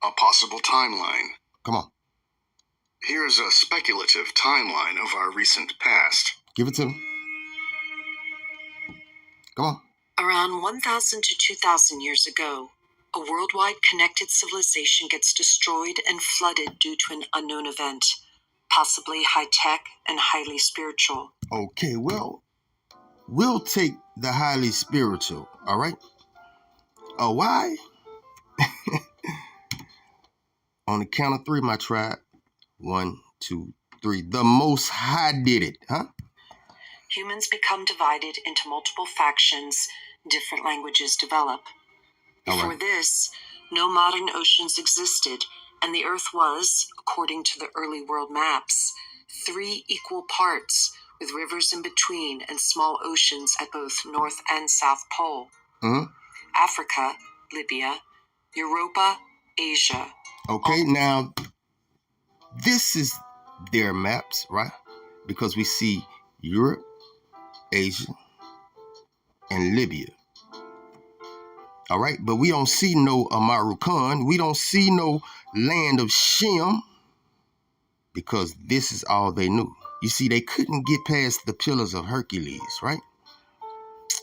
a possible timeline. Come on. Here's a speculative timeline of our recent past. Give it to me. Come on. Around 1,000 to 2,000 years ago, a worldwide connected civilization gets destroyed and flooded due to an unknown event, possibly high-tech and highly spiritual. Okay, well, we'll take the highly spiritual, all right? Why? On the count of three, my tribe. 1, 2, 3. The Most High did it, huh? Humans become divided into multiple factions, different languages develop. Before this, no modern oceans existed, and the Earth was, according to the early world maps, 3 equal parts, with rivers in between and small oceans at both North and South Pole. Africa, Libya, Europa, Asia. Okay, now, this is their maps, right? Because we see Europe, Asia, and Libya. All right, but we don't see no Amaru Khan. We don't see no land of Shem, because this is all they knew. You see, they couldn't get past the pillars of Hercules, right?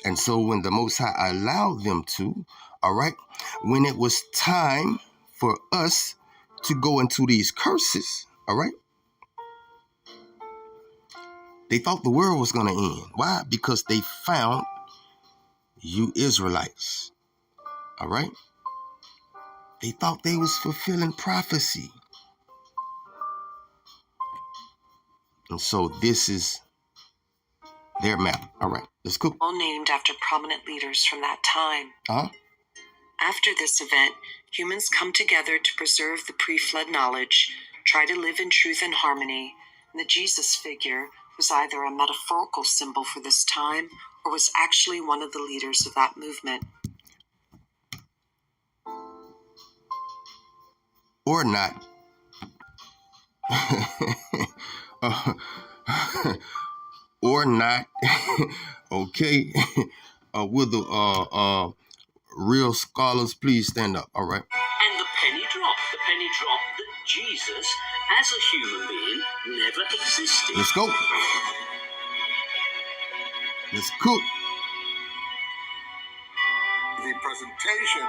And so when the Most High allowed them to, all right, when it was time for us to go into these curses, all right, they thought the world was going to end. Why? Because they found you Israelites, all right? They thought they was fulfilling prophecy. And so this is their map. All right, let's go. All named after prominent leaders from that time. After this event, humans come together to preserve the pre-flood knowledge, try to live in truth and harmony, and the Jesus figure was either a metaphorical symbol for this time or was actually one of the leaders of that movement. Or not. Or not. Okay. Will the real scholars please stand up? All right. And the penny dropped that Jesus, as a human being, never existed. Let's go. Let's cook. The presentation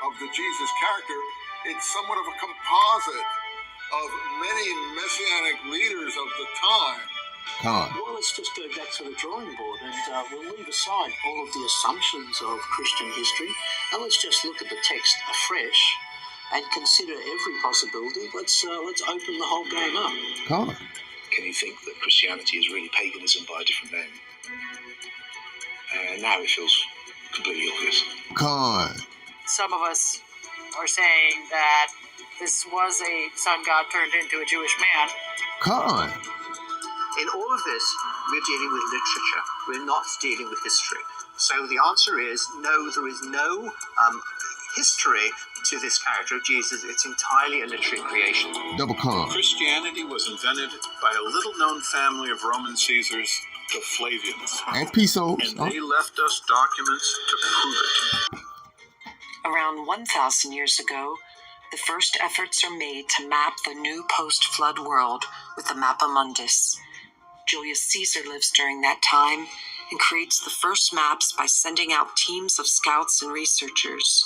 of the Jesus character, it's somewhat of a composite of many messianic leaders of the time. Well, let's just go back to the drawing board and we'll leave aside all of the assumptions of Christian history and let's just look at the text afresh and consider every possibility. Let's open the whole game up. Can you think that Christianity is really paganism by a different name? Now it feels completely obvious. Some of us are saying that this was a sun god turned into a Jewish man. In all of this, we're dealing with literature. We're not dealing with history. So the answer is no, there is no history to this character of Jesus. It's entirely a literary creation. Christianity was invented by a little-known family of Roman Caesars, the Flavians. And Pisos. And they left us documents to prove it. Around 1,000 years ago, the first efforts are made to map the new post-flood world with the Mappa Mundus. Julius Caesar lives during that time and creates the first maps by sending out teams of scouts and researchers.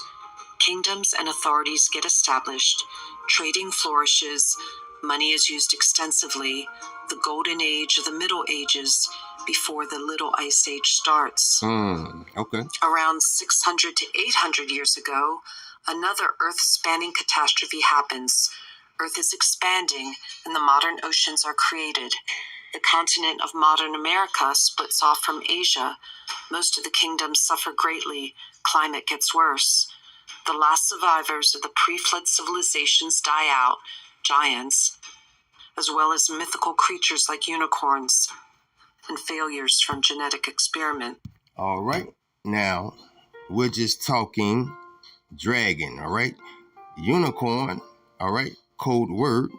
Kingdoms and authorities get established, trading flourishes, money is used extensively, the golden age of the Middle Ages before the Little Ice Age starts. Around 600 to 800 years ago, another Earth-spanning catastrophe happens. Earth is expanding and the modern oceans are created. The continent of modern America splits off from Asia. Most of the kingdoms suffer greatly. Climate gets worse. The last survivors of the pre-flood civilizations die out, giants, as well as mythical creatures like unicorns, and failures from genetic experiment. All right. Now, we're just talking dragon, all right? Unicorn, all right? Code word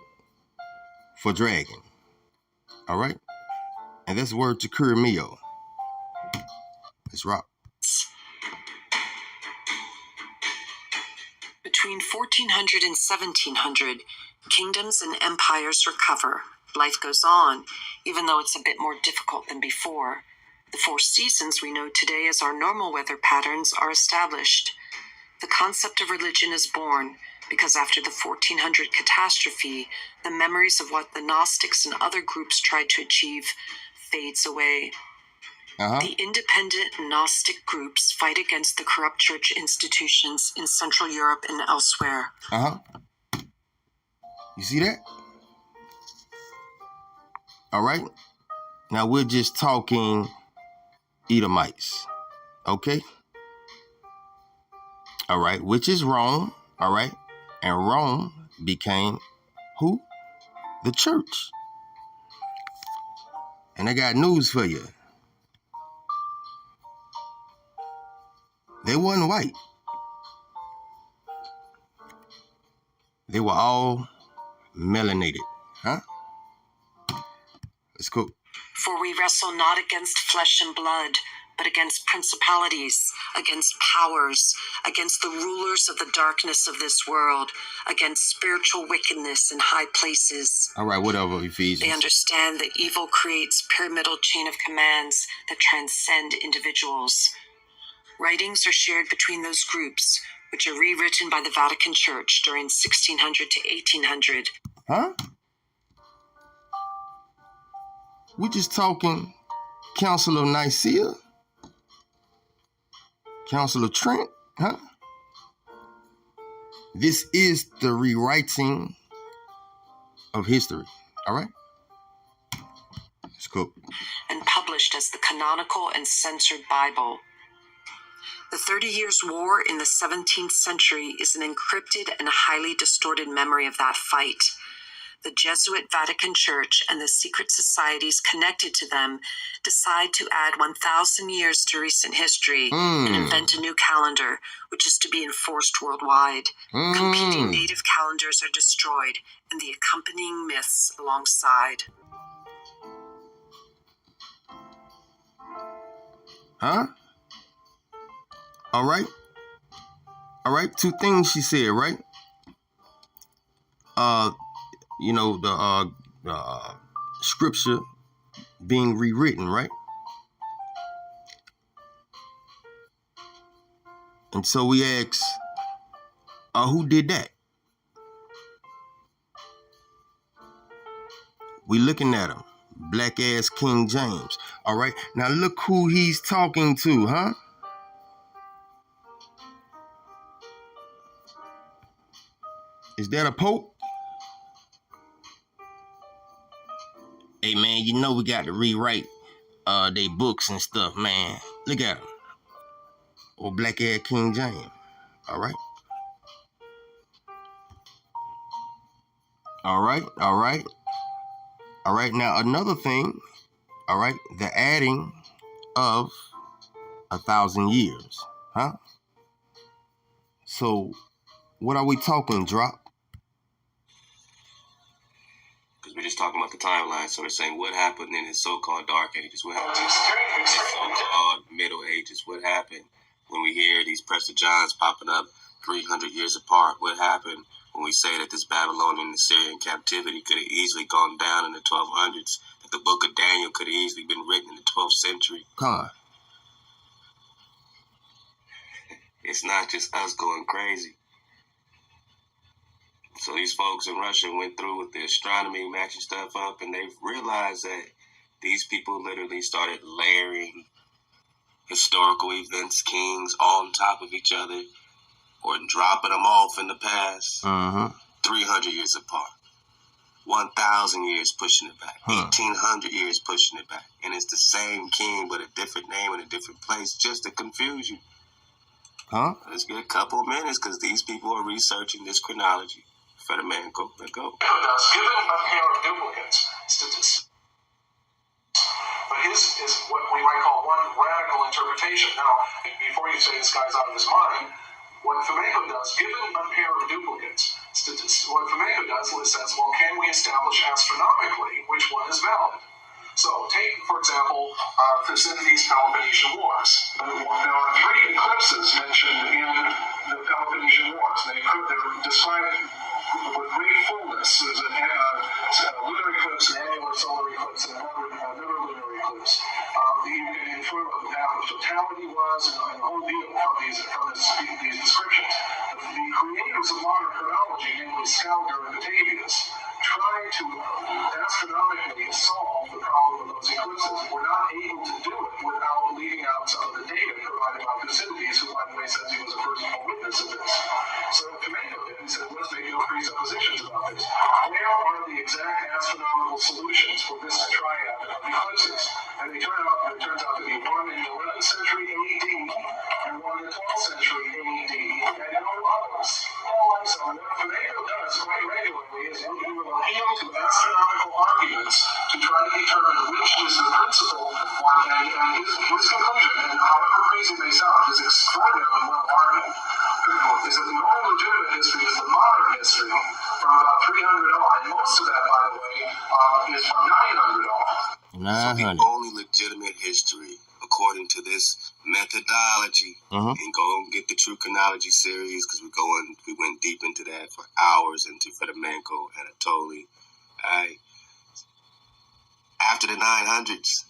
for dragon. All right? And that's word to Kurimio. Let's rock. Between Between 1400 and 1700, kingdoms and empires recover. Life goes on, even though it's a bit more difficult than before. The 4 seasons we know today as our normal weather patterns are established. The concept of religion is born because after the 1400 catastrophe, the memories of what the Gnostics and other groups tried to achieve fades away. The independent Gnostic groups fight against the corrupt church institutions in Central Europe and elsewhere. You see that? All right. Now we're just talking Edomites. Okay? All right. Which is Rome. All right. And Rome became who? The church. And I got news for you. They wasn't white. They were all melanated. Let's go. For we wrestle not against flesh and blood, but against principalities, against powers, against the rulers of the darkness of this world, against spiritual wickedness in high places. All right, whatever, Ephesians. They understand that evil creates pyramidal chain of commands that transcend individuals. Writings are shared between those groups, which are rewritten by the Vatican Church during 1600 to 1800. We're just talking Council of Nicaea, Council of Trent, This is the rewriting of history, all right? Let's go. And published as the canonical and censored Bible. The 30 Years' War in the 17th century is an encrypted and highly distorted memory of that fight. The Jesuit Vatican Church and the secret societies connected to them decide to add 1,000 years to recent history and invent a new calendar, which is to be enforced worldwide. Competing native calendars are destroyed, and the accompanying myths alongside. All right, 2 things she said, right? You know, the scripture being rewritten, right? And so we ask, who did that? We looking at him, black ass King James. All right, now look who he's talking to, Is that a pope? Hey, man, you know we got to rewrite they books and stuff, man. Look at him. Or black-ass King James. All right? All right, now another thing, all right, the adding of 1,000 years, So, what are we talking, Drop? We're just talking about the timeline, so we're saying what happened in his so-called dark ages, what happened in his so-called middle ages, what happened when we hear these Prester Johns popping up 300 years apart, what happened when we say that this Babylonian and Assyrian captivity could have easily gone down in the 1200s, that the book of Daniel could have easily been written in the 12th century. Come on. It's not just us going crazy. So these folks in Russia went through with the astronomy, matching stuff up, and they realized that these people literally started layering historical events, kings, on top of each other, or dropping them off in the past. 300 years apart. 1,000 years pushing it back. 1,800 years pushing it back. And it's the same king, but a different name in a different place, just to confuse you. Let's get a couple of minutes, because these people are researching this chronology. Federman, go. Given a pair of duplicates, statistics. But his is what we might call one radical interpretation. Now, before you say this guy's out of his mind, what Fomenko does, given a pair of duplicates, what Fomenko does is says, well, can we establish astronomically which one is valid? So, take, for example, Thucydides' Peloponnesian Wars. There are 3 eclipses mentioned in the Peloponnesian Peloponnesian Wars. They're described with great fullness. There's a lunar eclipse, an annular solar eclipse, and another lunar eclipse. You can infer what the path of totality was, and a whole deal from these descriptions. The creators of modern chronology, namely Scaliger and Batavius, tried to astronomically solve the problem of those eclipses. We're not able to do it without leaving out some of the data provided by Thucydides, who, by the way, says he was a personal witness of this. So to make of it, he said, let's make no presuppositions about this. Where are the exact astronomical solutions for this triad of eclipses? And it turns out to be one in the 11th century AD and one in the 12th century AD, and no others. So what Fineo does quite regularly is he will appeal to astronomical arguments to try to determine which is the principal one, and his conclusion, and however crazy it may sound, is extraordinarily well argued. Is that the only legitimate history is the modern history from about 300 on, and most of that, by the way, is from 900 on. So the only legitimate history, according to this methodology, and go and get the True Chronology series, because we went deep into that for hours into Fedomenko, Anatoly. Alright. After the 900s,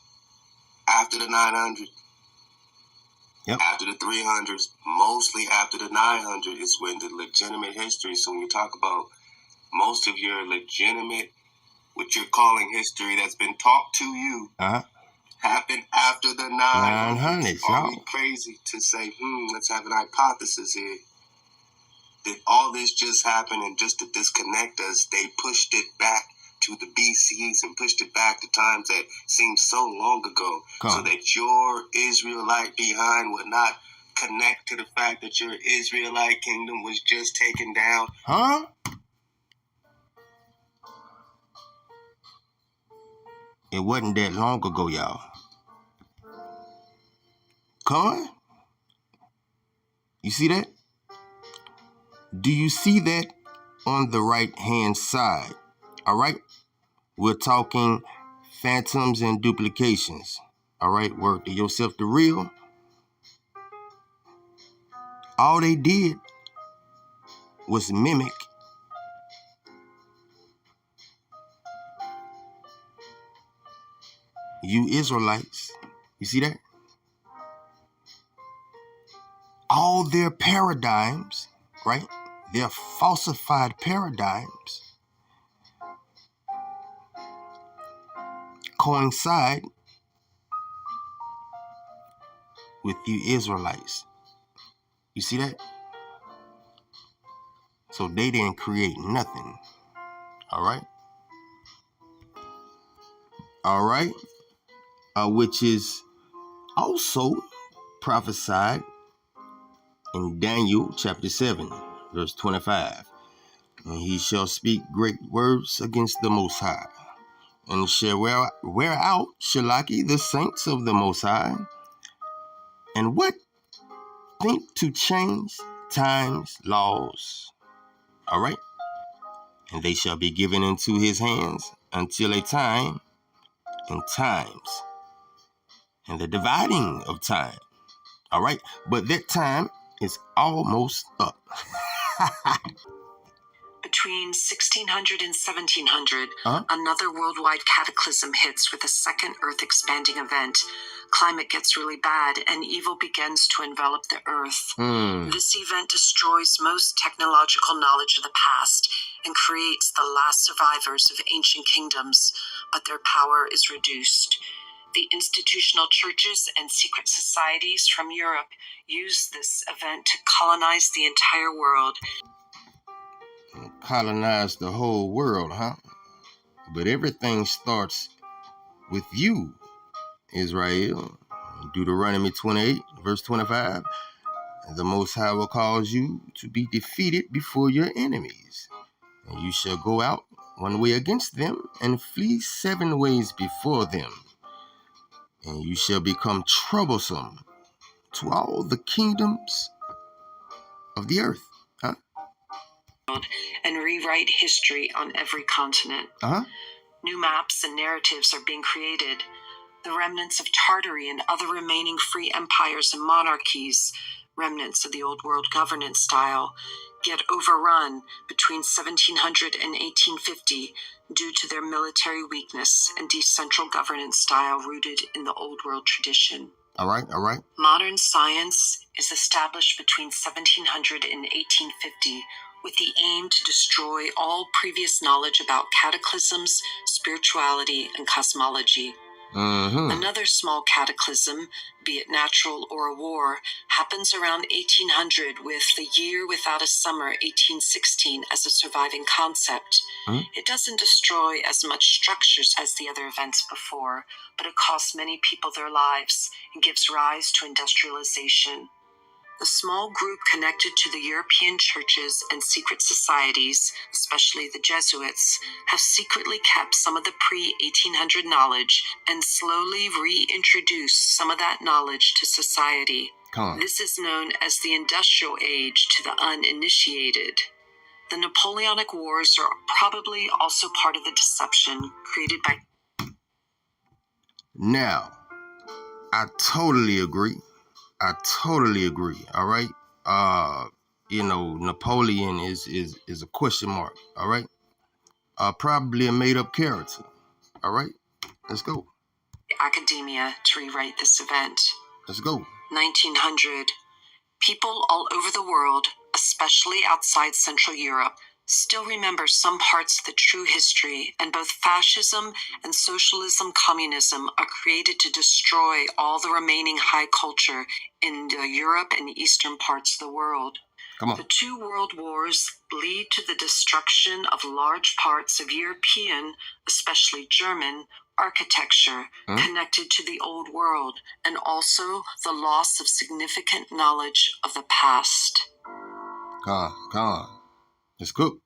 after the 300s, mostly after the 900 is when the legitimate history. So when you talk about most of your legitimate, what you're calling history that's been taught to you, happened after the 900s. Are we crazy to say, let's have an hypothesis here? Did all this just happen, and just to disconnect us, they pushed it back to the BCs and pushed it back to times that seemed so long ago, so that your Israelite behind would not connect to the fact that your Israelite kingdom was just taken down? It wasn't that long ago, y'all. You see that? Do you see that on the right-hand side? All right? We're talking phantoms and duplications. All right? Work to yourself the real. All they did was mimic you Israelites. You see that? All their paradigms, right? Their falsified paradigms coincide with you Israelites. You see that? So they didn't create nothing. All right? All right? Which is also prophesied in Daniel chapter 7, verse 25. And he shall speak great words against the Most High, and shall wear out Shalaki, the saints of the Most High. And what? Think to change times, laws. All right? And they shall be given into his hands until a time and times and the dividing of time. All right? But that time is almost up. Between 1600 and 1700, another worldwide cataclysm hits with a second Earth-expanding event. Climate gets really bad, and evil begins to envelop the Earth. This event destroys most technological knowledge of the past and creates the last survivors of ancient kingdoms, but their power is reduced. The institutional churches and secret societies from Europe use this event to colonize the entire world. Colonize the whole world, But everything starts with you, Israel. Deuteronomy 28, verse 25. The Most High will cause you to be defeated before your enemies. And you shall go out one way against them and flee 7 ways before them. And you shall become troublesome to all the kingdoms of the earth. And rewrite history on every continent. New maps and narratives are being created. The remnants of Tartary and other remaining free empires and monarchies remnants of the Old World governance style, get overrun between 1700 and 1850 due to their military weakness and decentral governance style rooted in the Old World tradition. All right. Modern science is established between 1700 and 1850 with the aim to destroy all previous knowledge about cataclysms, spirituality, and cosmology. Another small cataclysm, be it natural or a war, happens around 1800 with the year without a summer, 1816, as a surviving concept. It doesn't destroy as much structures as the other events before, but it costs many people their lives and gives rise to industrialization. The small group connected to the European churches and secret societies, especially the Jesuits, have secretly kept some of the pre-1800 knowledge and slowly reintroduced some of that knowledge to society. This is known as the Industrial Age to the uninitiated. The Napoleonic Wars are probably also part of the deception created by... Now, I totally agree. All right. Napoleon is a question mark. All right. Probably a made up character. All right. Let's go. Academia to rewrite this event. Let's go. 1900. People all over the world, especially outside Central Europe, still remember some parts of the true history, and both fascism and socialism, communism are created to destroy all the remaining high culture in the Europe and eastern parts of the world. Come on. The two world wars lead to the destruction of large parts of European, especially German, architecture connected to the old world, and also the loss of significant knowledge of the past. Come on. Let's go.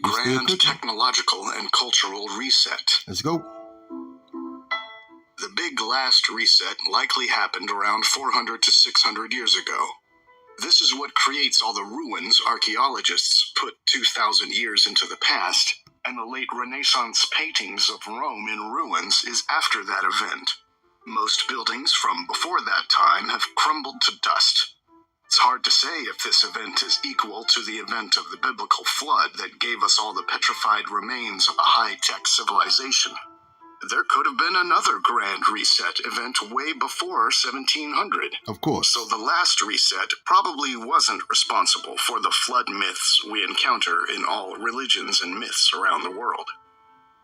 Grand technological and cultural reset. Let's go. The big last reset likely happened around 400 to 600 years ago. This is what creates all the ruins archaeologists put 2,000 years into the past, and the late Renaissance paintings of Rome in ruins is after that event. Most buildings from before that time have crumbled to dust. It's hard to say if this event is equal to the event of the biblical flood that gave us all the petrified remains of a high-tech civilization. There could have been another grand reset event way before 1700. Of course. So the last reset probably wasn't responsible for the flood myths we encounter in all religions and myths around the world.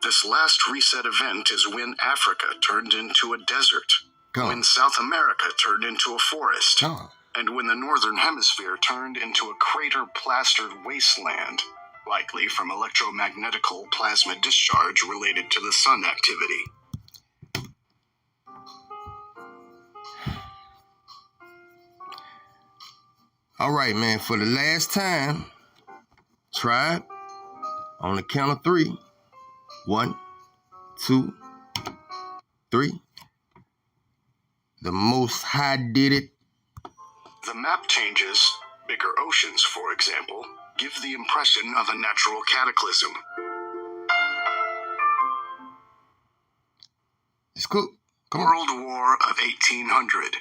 This last reset event is when Africa turned into a desert, when South America turned into a forest, and when the Northern Hemisphere turned into a crater-plastered wasteland, likely from electromagnetical plasma discharge related to the sun activity. All right, man, for the last time, try it on the count of 3. 1, 2, 3. The Most High did it. The map changes, bigger oceans, for example, give the impression of a natural cataclysm. It's cool. World War of 1800.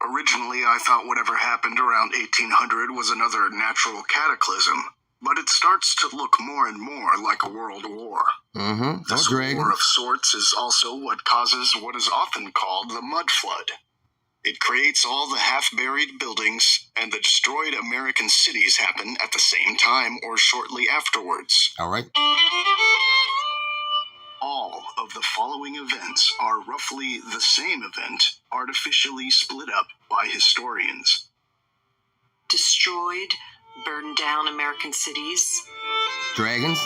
Originally, I thought whatever happened around 1800 was another natural cataclysm, but it starts to look more and more like a world war. This war of sorts is also what causes what is often called the mud flood. It creates all the half-buried buildings, and the destroyed American cities happen at the same time or shortly afterwards. All right. All of the following events are roughly the same event, artificially split up by historians. Destroyed, burned down American cities. Dragons.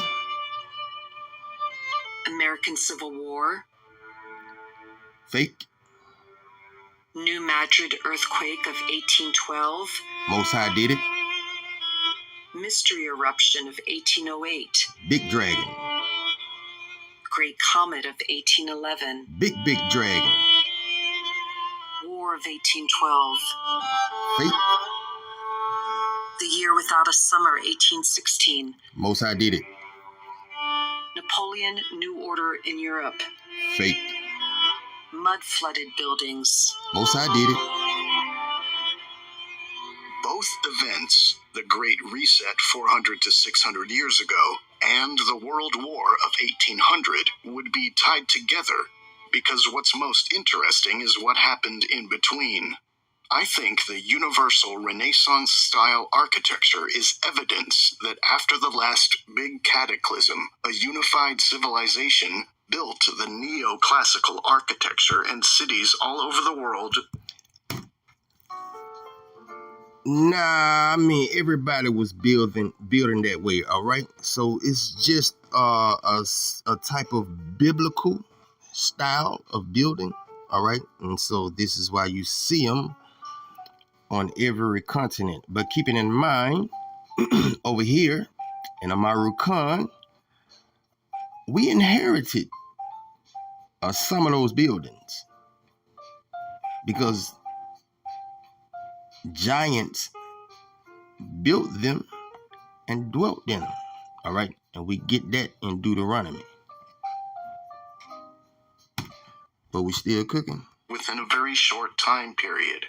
American Civil War. Fake. New Madrid earthquake of 1812. Most High did it. Mystery eruption of 1808. Big dragon. Great comet of 1811. Big dragon. War of 1812. Fake. The year without a summer, 1816. Most High did it. Napoleon New Order in Europe. Fake. Mud flooded buildings. Most High did it. Both events, the Great Reset 400 to 600 years ago and the World War of 1800, would be tied together, because what's most interesting is what happened in between. I think the universal Renaissance-style architecture is evidence that after the last big cataclysm, a unified civilization built the neoclassical architecture and cities all over the world. Nah, I mean, everybody was building that way, all right? So it's just a type of biblical style of building, all right? And so this is why you see them on every continent. But keeping in mind, over here in Amaru Khan, we inherited some of those buildings because giants built them and dwelt in them, all right? And we get that in Deuteronomy. But we still cooking. Within a very short time period.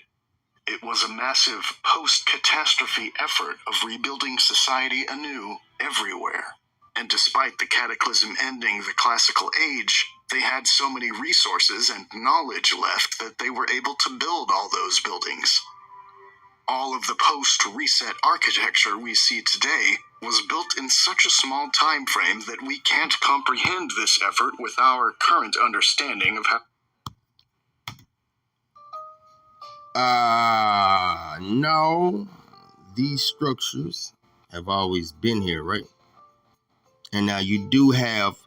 It was a massive post-catastrophe effort of rebuilding society anew everywhere. And despite the cataclysm ending the classical age, they had so many resources and knowledge left that they were able to build all those buildings. All of the post-reset architecture we see today was built in such a small time frame that we can't comprehend this effort with our current understanding of how... No, these structures have always been here, right? And now you do have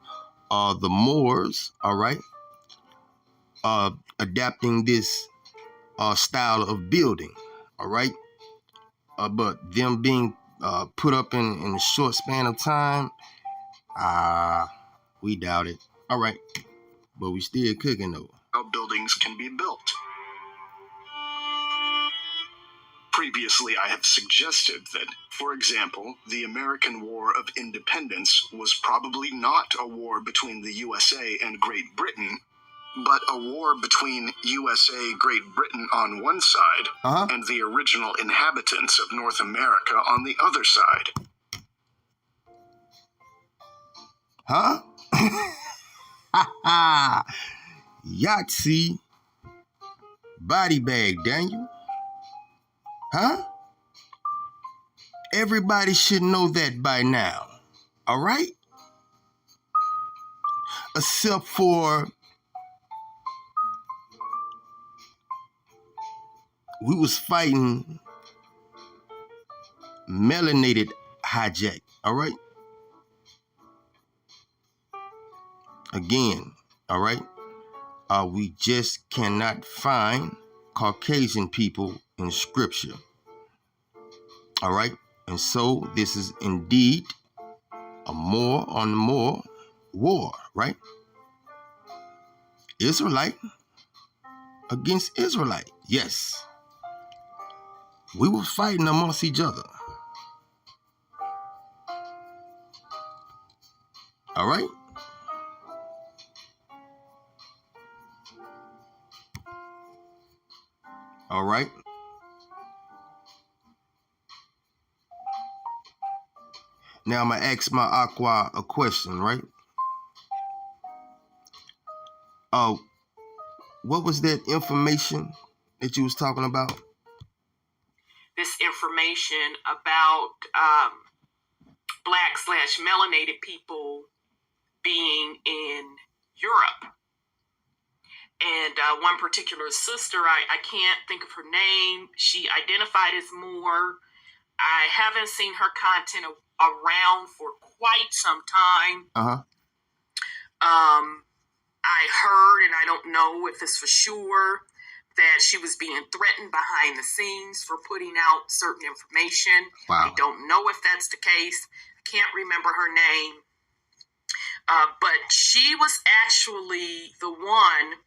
the Moors, all right, adapting this style of building, all right? But them being put up in a short span of time, we doubt it. All right, but we still cooking though. How buildings can be built. Previously, I have suggested that, for example, the American War of Independence was probably not a war between the USA and Great Britain, but a war between USA, Great Britain on one side, and the original inhabitants of North America on the other side. Huh? Yahtzee. Body bag, Daniel. Huh? Everybody should know that by now. All right? Except for we was fighting melanated hijack. All right? Again, all right? We just cannot find Caucasian people in scripture. All right? And so this is indeed a more on more war, right? Israelite against Israelite. Yes. We were fighting amongst each other. All right? All right? Now I'm going to ask my Aqua a question, right? What was that information that you was talking about? This information about black/melanated people being in Europe. And one particular sister, I can't think of her name. She identified as Moor. I haven't seen her content around for quite some time. I heard, and I don't know if it's for sure, that she was being threatened behind the scenes for putting out certain information. Wow. I don't know if that's the case. I can't remember her name. But she was actually the one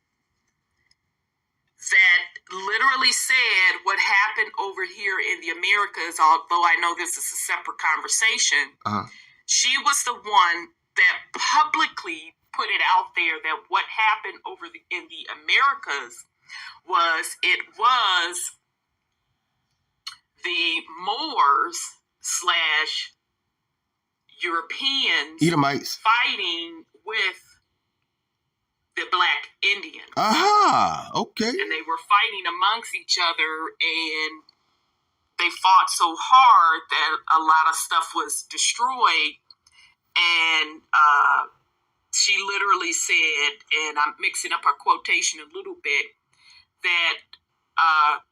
that literally said what happened over here in the Americas, although I know this is a separate conversation. She was the one that publicly put it out there that what happened over in the Americas was the Moors slash Europeans Edomites fighting with the Black Indians. Aha, okay. And they were fighting amongst each other, and they fought so hard that a lot of stuff was destroyed. And she literally said, and I'm mixing up her quotation a little bit, that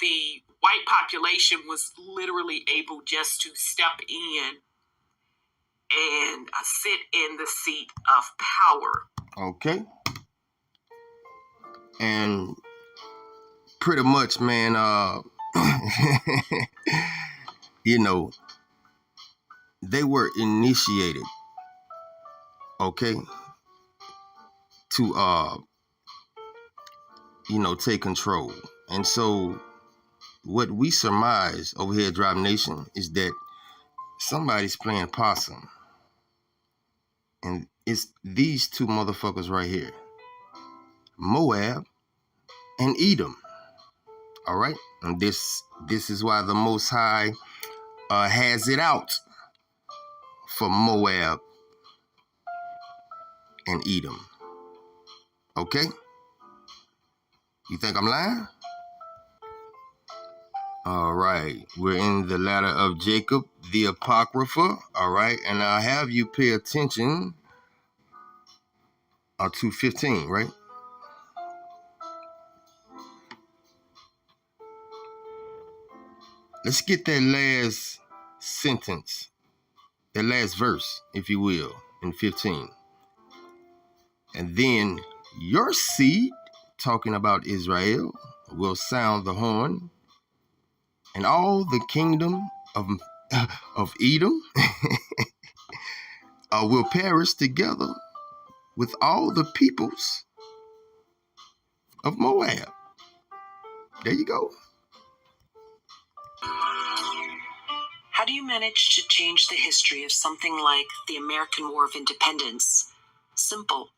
the white population was literally able just to step in and sit in the seat of power. Okay. And pretty much, man, you know, they were initiated, okay, to take control. And so what we surmise over here at Drive Nation is that somebody's playing possum. And it's these two motherfuckers right here, Moab and Edom. All right? And this is why the Most High has it out for Moab and Edom. Okay? You think I'm lying? All right. We're in the ladder of Jacob, the Apocrypha. All right. And I'll have you pay attention to 15, right? Let's get that last sentence, that last verse, if you will, in 15. And then your seed, talking about Israel, will sound the horn, and all the kingdom of Edom will perish together with all the peoples of Moab. There you go. How do you manage to change the history of something like the American War of Independence? Simple.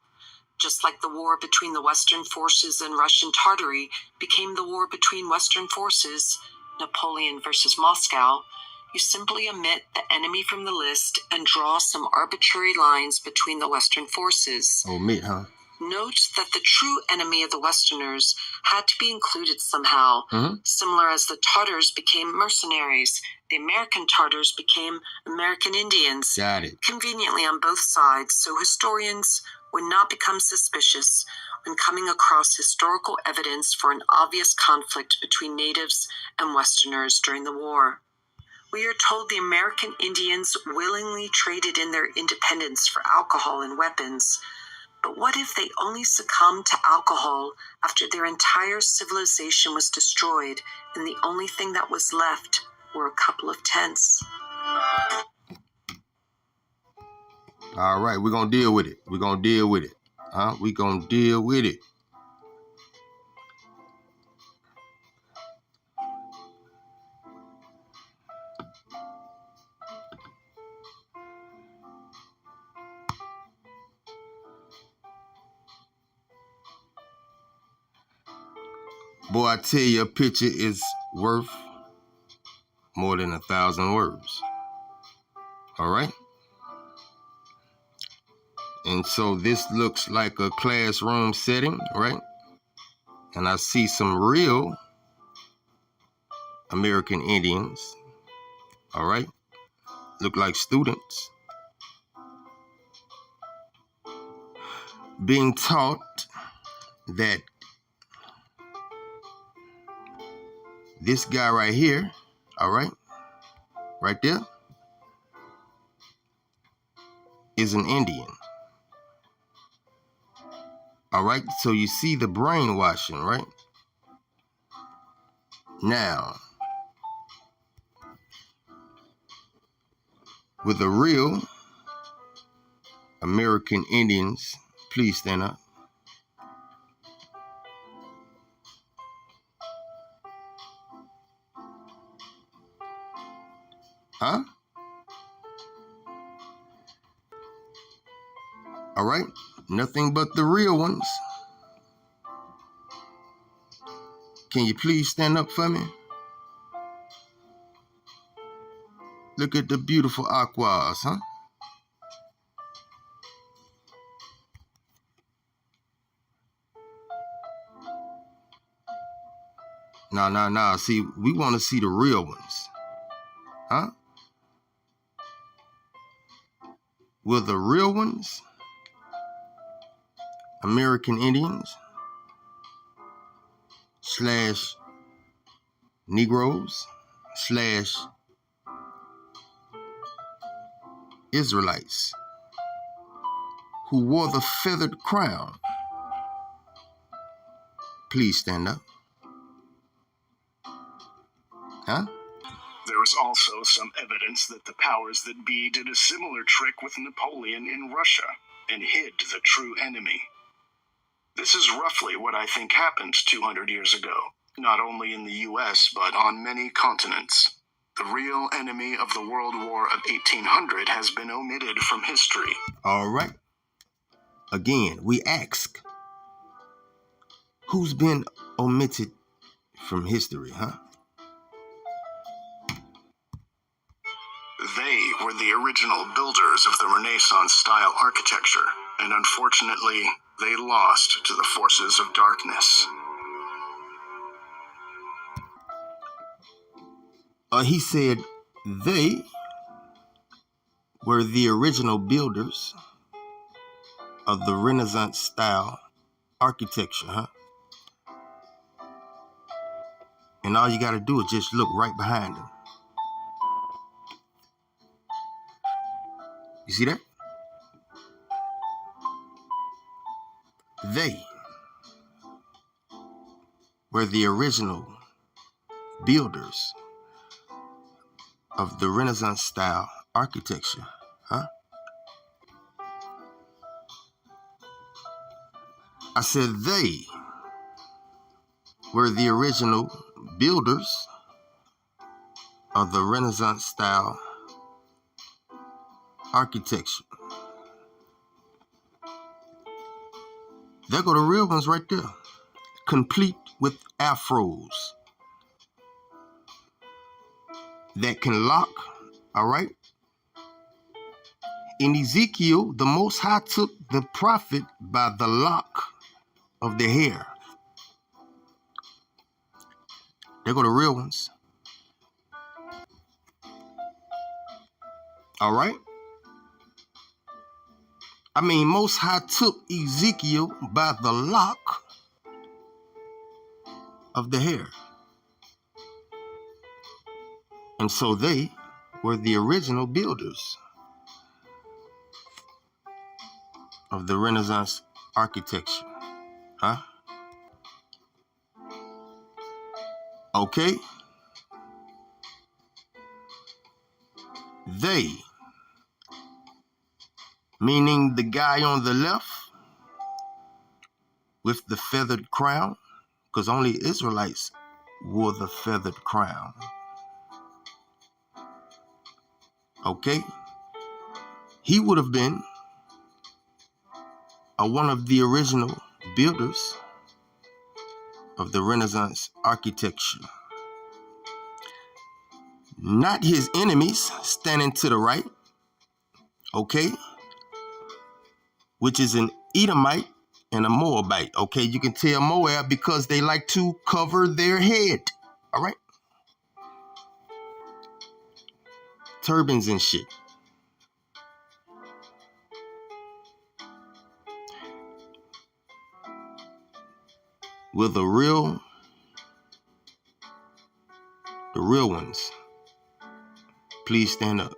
Just like the war between the Western forces and Russian Tartary became the war between Western forces, Napoleon versus Moscow, you simply omit the enemy from the list and draw some arbitrary lines between the Western forces. Omit, huh? Note that the true enemy of the Westerners had to be included somehow, similar as the Tartars became mercenaries. The American Tartars became American Indians. Got it. Conveniently on both sides, so historians would not become suspicious when coming across historical evidence for an obvious conflict between natives and Westerners during the war. We are told the American Indians willingly traded in their independence for alcohol and weapons. But what if they only succumbed to alcohol after their entire civilization was destroyed and the only thing that was left were a couple of tents? All right, we're going to deal with it. We're going to deal with it. We're going to deal with it. Boy, I tell you, a picture is worth more than 1,000 words. All right? And so this looks like a classroom setting, right? And I see some real American Indians, all right? Look like students being taught that this guy right here, all right, right there, is an Indian. All right, so you see the brainwashing, right? Now, with the real American Indians, please stand up. Huh? All right, nothing but the real ones. Can you please stand up for me? Look at the beautiful aquas, huh? Nah. See, we want to see the real ones, huh? Will the real ones, American Indians / Negroes / Israelites who wore the feathered crown, please stand up, huh? There is also some evidence that the powers that be did a similar trick with Napoleon in Russia and hid the true enemy. This is roughly what I think happened 200 years ago, not only in the US, but on many continents. The real enemy of the World War of 1800 has been omitted from history. All right. Again, we ask, who's been omitted from history, huh? They were the original builders of the Renaissance-style architecture, and unfortunately, they lost to the forces of darkness. He said they were the original builders of the Renaissance-style architecture, huh? And all you got to do is just look right behind them. You see that? They were the original builders of the Renaissance-style architecture, huh? I said they were the original builders of the Renaissance-style architecture. There go the real ones right there, complete with afros that can lock, all right? In Ezekiel, the Most High took the prophet by the lock of the hair. There go the real ones. All right? I mean, Most High took Ezekiel by the lock of the hair. And so they were the original builders of the Renaissance architecture, huh? Okay? They, meaning the guy on the left with the feathered crown, because only Israelites wore the feathered crown. Okay? He would have been one of the original builders of the Renaissance architecture. Not his enemies standing to the right, okay? Which is an Edomite and a Moabite, okay? You can tell Moab because they like to cover their head, all right? Turbans and shit. Will the real ones please stand up?